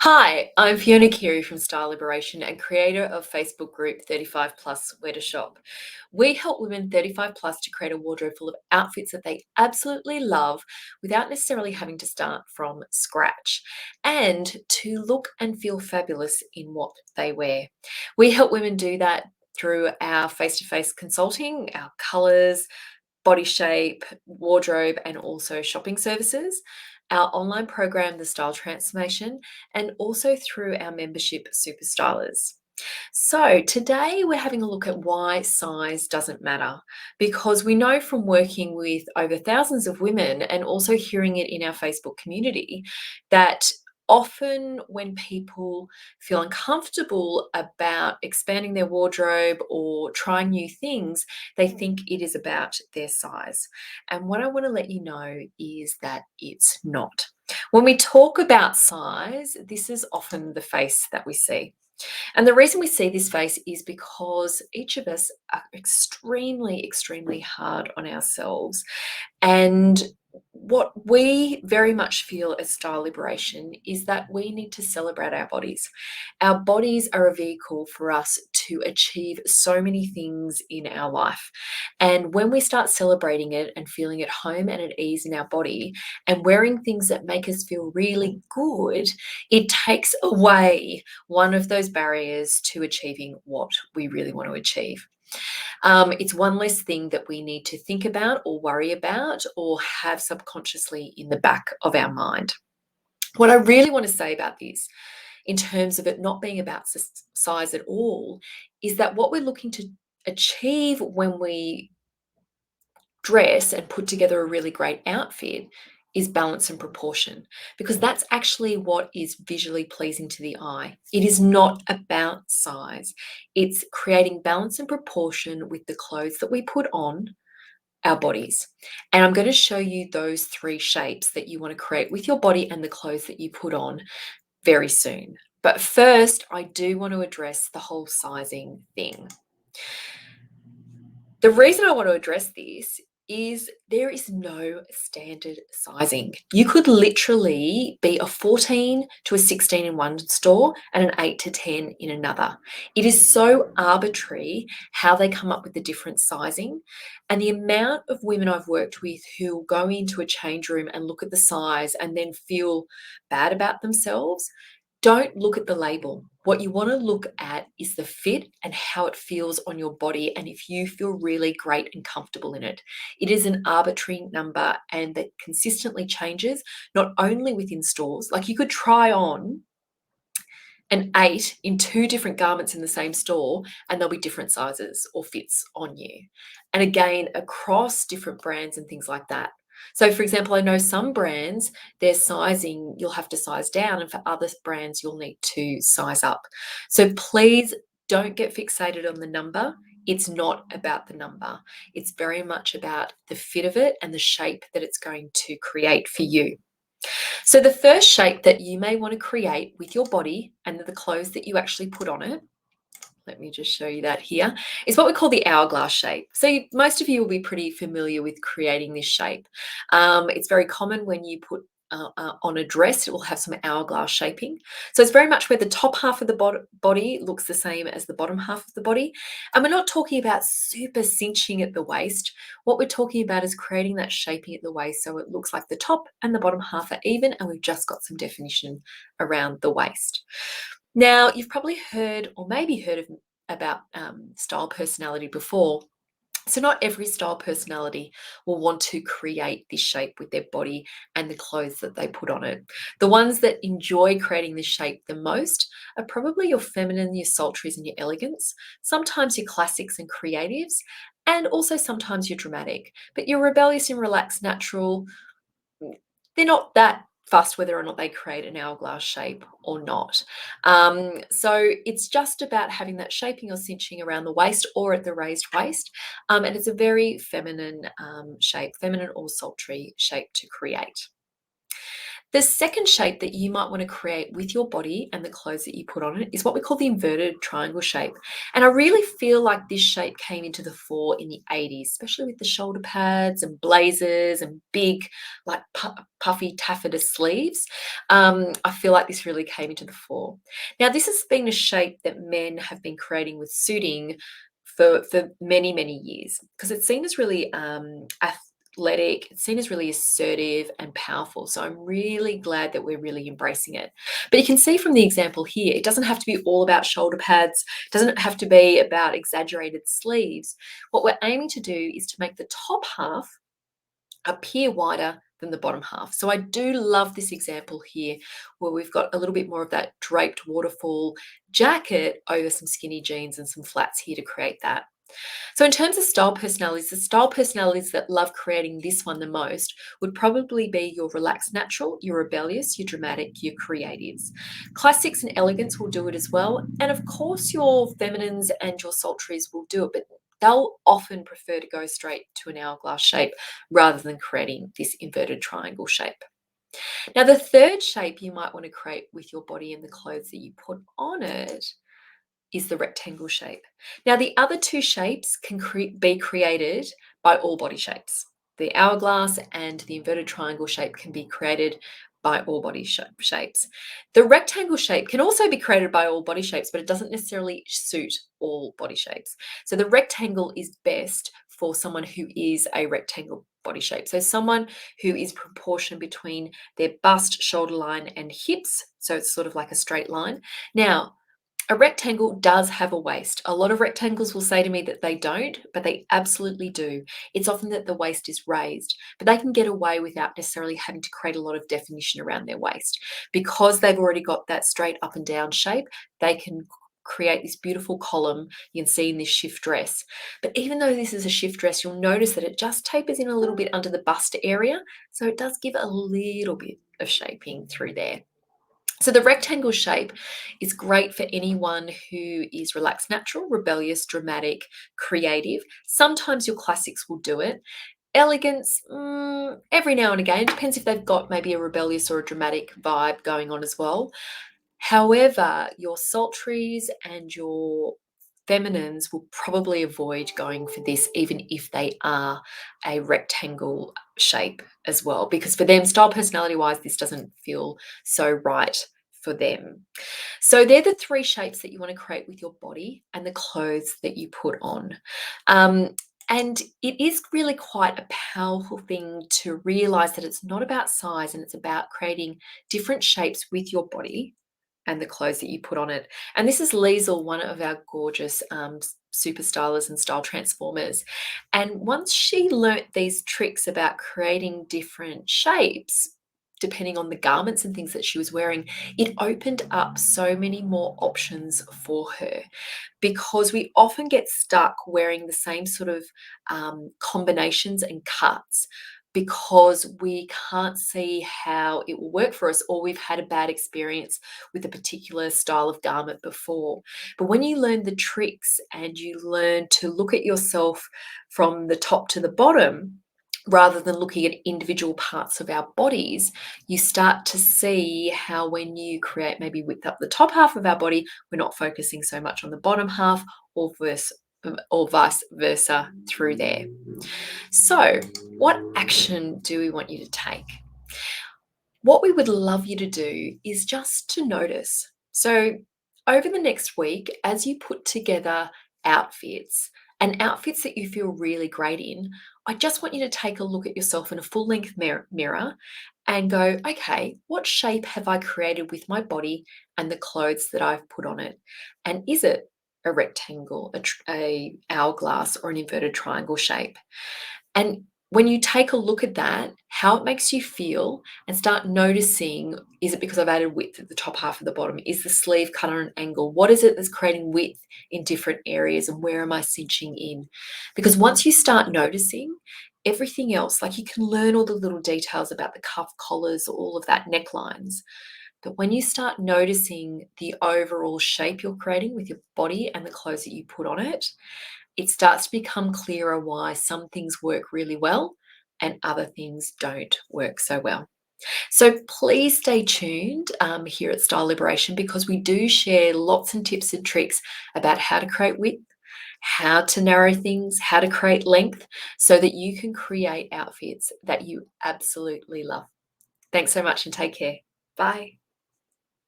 Hi, I'm Fiona Keary from Style Liberation and creator of Facebook group 35 Plus Where to Shop. We help women 35 plus to create a wardrobe full of outfits that they absolutely love without necessarily having to start from scratch and to look and feel fabulous in what they wear. We help women do that through our face-to-face consulting, our colors, body shape, wardrobe, and also shopping services, our online program, The Style Transformation, and also through our membership Super Stylers. So, today we're having a look at why size doesn't matter because we know from working with over thousands of women and also hearing it in our Facebook community that often when people feel uncomfortable about expanding their wardrobe or trying new things, they think it is about their size. And what I want to let you know is that it's not. When we talk about size, this is often the face that we see. And the reason we see this face is because each of us are extremely hard on ourselves. And what we very much feel as Style Liberation is that we need to celebrate our bodies. Our bodies are a vehicle for us to achieve so many things in our life. And when we start celebrating it and feeling at home and at ease in our body and wearing things that make us feel really good, it takes away one of those barriers to achieving what we really want to achieve. It's one less thing that we need to think about or worry about or have subconsciously in the back of our mind. What I really want to say about this, in terms of it not being about size at all, is that what we're looking to achieve when we dress and put together a really great outfit is balance and proportion, because that's actually what is visually pleasing to the eye. It is not about size. It's creating balance and proportion with the clothes that we put on our bodies. And I'm going to show you those three shapes that you want to create with your body and the clothes that you put on very soon. But first, I do want to address the whole sizing thing. The reason I want to address this is there is no standard sizing. You could literally be a 14 to a 16 in one store and an 8 to 10 in another. It is so arbitrary how they come up with the different sizing. And the amount of women I've worked with who go into a change room and look at the size and then feel bad about themselves. Don't look at the label. What you want to look at is the fit and how it feels on your body, and if you feel really great and comfortable in it. It is an arbitrary number and that consistently changes, not only within stores. Like you could try on an 8 in two different garments in the same store and there'll be different sizes or fits on you. And again, across different brands and things like that. So for example, I know some brands, their sizing, you'll have to size down, and for other brands, you'll need to size up. So please don't get fixated on the number. It's not about the number. It's very much about the fit of it and the shape that it's going to create for you. So the first shape that you may want to create with your body and the clothes that you actually put on it, let me just show you that here, is what we call the hourglass shape. So most of you will be pretty familiar with creating this shape. It's very common when you put on a dress, it will have some hourglass shaping. So it's very much where the top half of the body looks the same as the bottom half of the body. And we're not talking about super cinching at the waist. What we're talking about is creating that shaping at the waist so it looks like the top and the bottom half are even, and we've just got some definition around the waist. Now, you've probably heard or maybe heard about style personality before. So not every style personality will want to create this shape with their body and the clothes that they put on it. The ones that enjoy creating this shape the most are probably your feminine, your sultries and your elegance, sometimes your classics and creatives, and also sometimes your dramatic. But your rebellious and relaxed natural, they're not that fussed whether or not they create an hourglass shape or not. So it's just about having that shaping or cinching around the waist or at the raised waist. And it's a very feminine shape, feminine or sultry shape to create. The second shape that you might want to create with your body and the clothes that you put on it is what we call the inverted triangle shape. And I really feel like this shape came into the fore in the 80s, especially with the shoulder pads and blazers and big, like puffy taffeta sleeves. I feel like this really came into the fore. Now, this has been a shape that men have been creating with suiting for many, many years because it's seen as really athletic, it's seen as really assertive and powerful. So I'm really glad that we're really embracing it. But you can see from the example here, it doesn't have to be all about shoulder pads, it doesn't have to be about exaggerated sleeves. What we're aiming to do is to make the top half appear wider than the bottom half. So I do love this example here where we've got a little bit more of that draped waterfall jacket over some skinny jeans and some flats here to create that. So in terms of style personalities, the style personalities that love creating this one the most would probably be your relaxed natural, your rebellious, your dramatic, your creatives. Classics and elegance will do it as well. And of course, your feminines and your sultries will do it, but they'll often prefer to go straight to an hourglass shape rather than creating this inverted triangle shape. Now, the third shape you might want to create with your body and the clothes that you put on it is the rectangle shape. Now, the other two shapes can be created by all body shapes. The hourglass and the inverted triangle shape can be created by all body shapes. The rectangle shape can also be created by all body shapes, but it doesn't necessarily suit all body shapes. So the rectangle is best for someone who is a rectangle body shape. So someone who is proportion between their bust, shoulder line, and hips. So it's sort of like a straight line. Now, a rectangle does have a waist. A lot of rectangles will say to me that they don't, but they absolutely do. It's often that the waist is raised, but they can get away without necessarily having to create a lot of definition around their waist. Because they've already got that straight up and down shape, they can create this beautiful column you can see in this shift dress. But even though this is a shift dress, you'll notice that it just tapers in a little bit under the bust area, so it does give a little bit of shaping through there. So the rectangle shape is great for anyone who is relaxed natural, rebellious, dramatic, creative. Sometimes your classics will do it. Elegance, every now and again, depends if they've got maybe a rebellious or a dramatic vibe going on as well. However, your sultries and your feminines will probably avoid going for this, even if they are a rectangle shape as well, because for them, style personality wise, this doesn't feel so right for them. So they're the three shapes that you want to create with your body and the clothes that you put on. And it is really quite a powerful thing to realize that it's not about size and it's about creating different shapes with your body and the clothes that you put on it. And this is Liesel, one of our gorgeous super stylers and style transformers. And once she learnt these tricks about creating different shapes, depending on the garments and things that she was wearing, it opened up so many more options for her because we often get stuck wearing the same sort of combinations and cuts because we can't see how it will work for us or we've had a bad experience with a particular style of garment before. But when you learn the tricks and you learn to look at yourself from the top to the bottom, rather than looking at individual parts of our bodies, you start to see how when you create maybe width up the top half of our body, we're not focusing so much on the bottom half or vice versa through there. So, what action do we want you to take? What we would love you to do is just to notice. So, over the next week, as you put together outfits and outfits that you feel really great in, I just want you to take a look at yourself in a full length mirror and go, okay, what shape have I created with my body and the clothes that I've put on it? And is it a rectangle, a hourglass, or an inverted triangle shape? And when you take a look at that, how it makes you feel, and start noticing, is it because I've added width at the top half of the bottom? Is the sleeve cut on an angle? What is it that's creating width in different areas, and where am I cinching in? Because once you start noticing, everything else, like you can learn all the little details about the cuff collars, all of that, necklines. But when you start noticing the overall shape you're creating with your body and the clothes that you put on it, it starts to become clearer why some things work really well and other things don't work so well. So please stay tuned here at Style Liberation because we do share lots and tips and tricks about how to create width, how to narrow things, how to create length so that you can create outfits that you absolutely love. Thanks so much and take care. Bye.